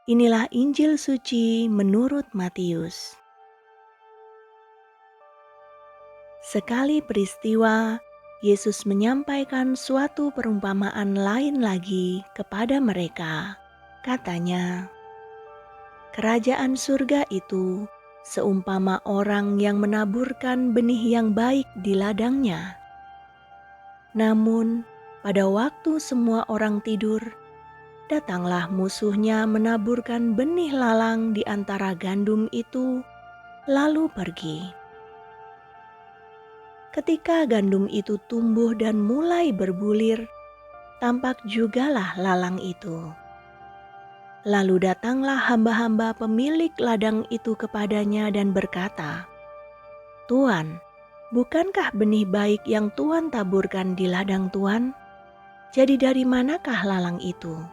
Inilah Injil suci menurut Matius. Sekali peristiwa, Yesus menyampaikan suatu perumpamaan lain lagi kepada mereka. Katanya, "Kerajaan surga itu seumpama orang yang menaburkan benih yang baik di ladangnya. Namun, pada waktu semua orang tidur, datanglah musuhnya menaburkan benih lalang di antara gandum itu, lalu pergi. Ketika gandum itu tumbuh dan mulai berbulir, tampak jugalah lalang itu. Lalu datanglah hamba-hamba pemilik ladang itu kepadanya dan berkata, 'Tuan, bukankah benih baik yang Tuan taburkan di ladang Tuan? Jadi dari manakah lalang itu?'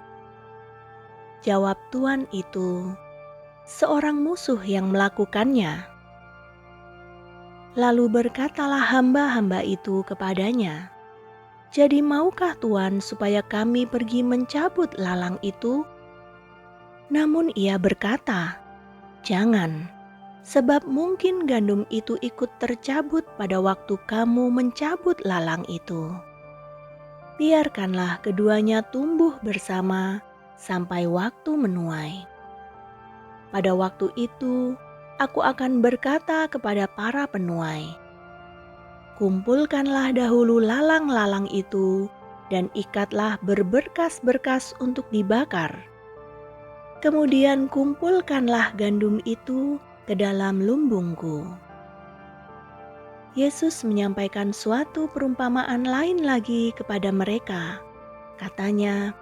Jawab tuan itu, 'Seorang musuh yang melakukannya.' Lalu berkatalah hamba-hamba itu kepadanya, 'Jadi maukah Tuan supaya kami pergi mencabut lalang itu?' Namun ia berkata, 'Jangan, sebab mungkin gandum itu ikut tercabut pada waktu kamu mencabut lalang itu. Biarkanlah keduanya tumbuh bersama sampai waktu menuai. Pada waktu itu, Aku akan berkata kepada para penuai, kumpulkanlah dahulu lalang-lalang itu dan ikatlah berberkas-berkas untuk dibakar. Kemudian kumpulkanlah gandum itu ke dalam lumbungku." Yesus menyampaikan suatu perumpamaan lain lagi kepada mereka. Katanya,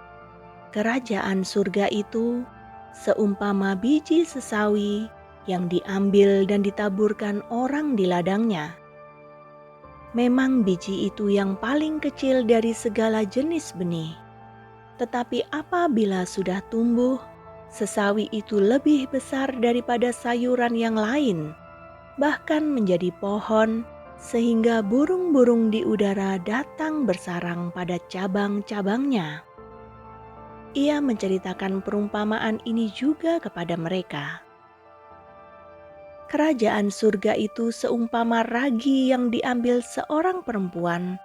"Kerajaan surga itu seumpama biji sesawi yang diambil dan ditaburkan orang di ladangnya. Memang biji itu yang paling kecil dari segala jenis benih. Tetapi apabila sudah tumbuh, sesawi itu lebih besar daripada sayuran yang lain, bahkan menjadi pohon, sehingga burung-burung di udara datang bersarang pada cabang-cabangnya." Ia menceritakan perumpamaan ini juga kepada mereka. Kerajaan surga itu seumpama ragi yang diambil seorang perempuan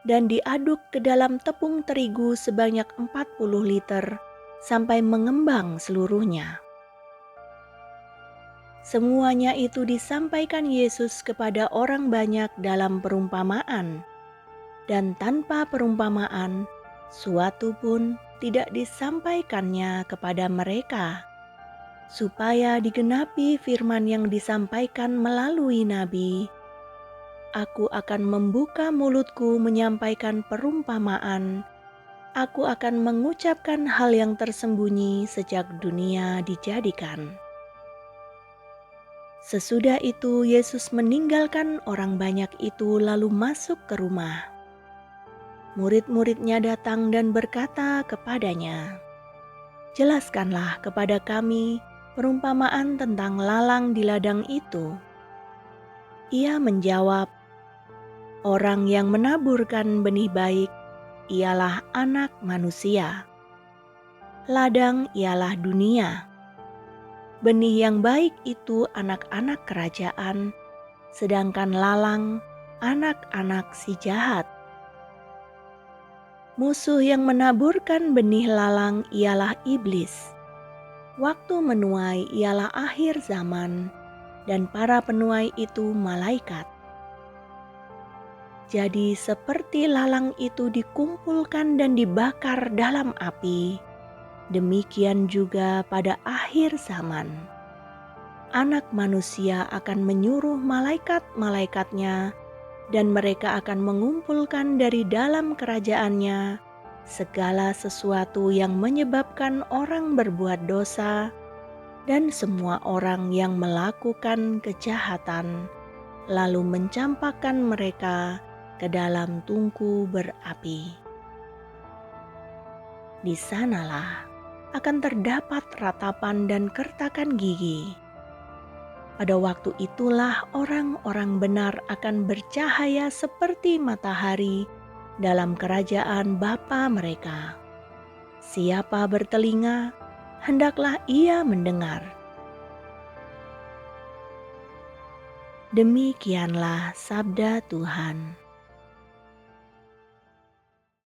dan diaduk ke dalam tepung terigu sebanyak 40 liter sampai mengembang seluruhnya. Semuanya itu disampaikan Yesus kepada orang banyak dalam perumpamaan, dan tanpa perumpamaan, suatu pun tidak disampaikannya kepada mereka, supaya digenapi firman yang disampaikan melalui nabi, "Aku akan membuka mulutku menyampaikan perumpamaan, aku akan mengucapkan hal yang tersembunyi sejak dunia dijadikan." Sesudah itu Yesus meninggalkan orang banyak itu lalu masuk ke rumah. Murid-muridnya datang dan berkata kepadanya, "Jelaskanlah kepada kami perumpamaan tentang lalang di ladang itu." Ia menjawab, "Orang yang menaburkan benih baik ialah Anak Manusia. Ladang ialah dunia. Benih yang baik itu anak-anak kerajaan, sedangkan lalang anak-anak si jahat. Musuh yang menaburkan benih lalang ialah iblis. Waktu menuai ialah akhir zaman, dan para penuai itu malaikat. Jadi seperti lalang itu dikumpulkan dan dibakar dalam api, demikian juga pada akhir zaman. Anak Manusia akan menyuruh malaikat-malaikatnya, dan mereka akan mengumpulkan dari dalam kerajaannya segala sesuatu yang menyebabkan orang berbuat dosa dan semua orang yang melakukan kejahatan, lalu mencampakkan mereka ke dalam tungku berapi. Di sanalah akan terdapat ratapan dan kertakan gigi. Pada waktu itulah orang-orang benar akan bercahaya seperti matahari dalam kerajaan Bapa mereka. Siapa bertelinga, hendaklah ia mendengar. Demikianlah sabda Tuhan.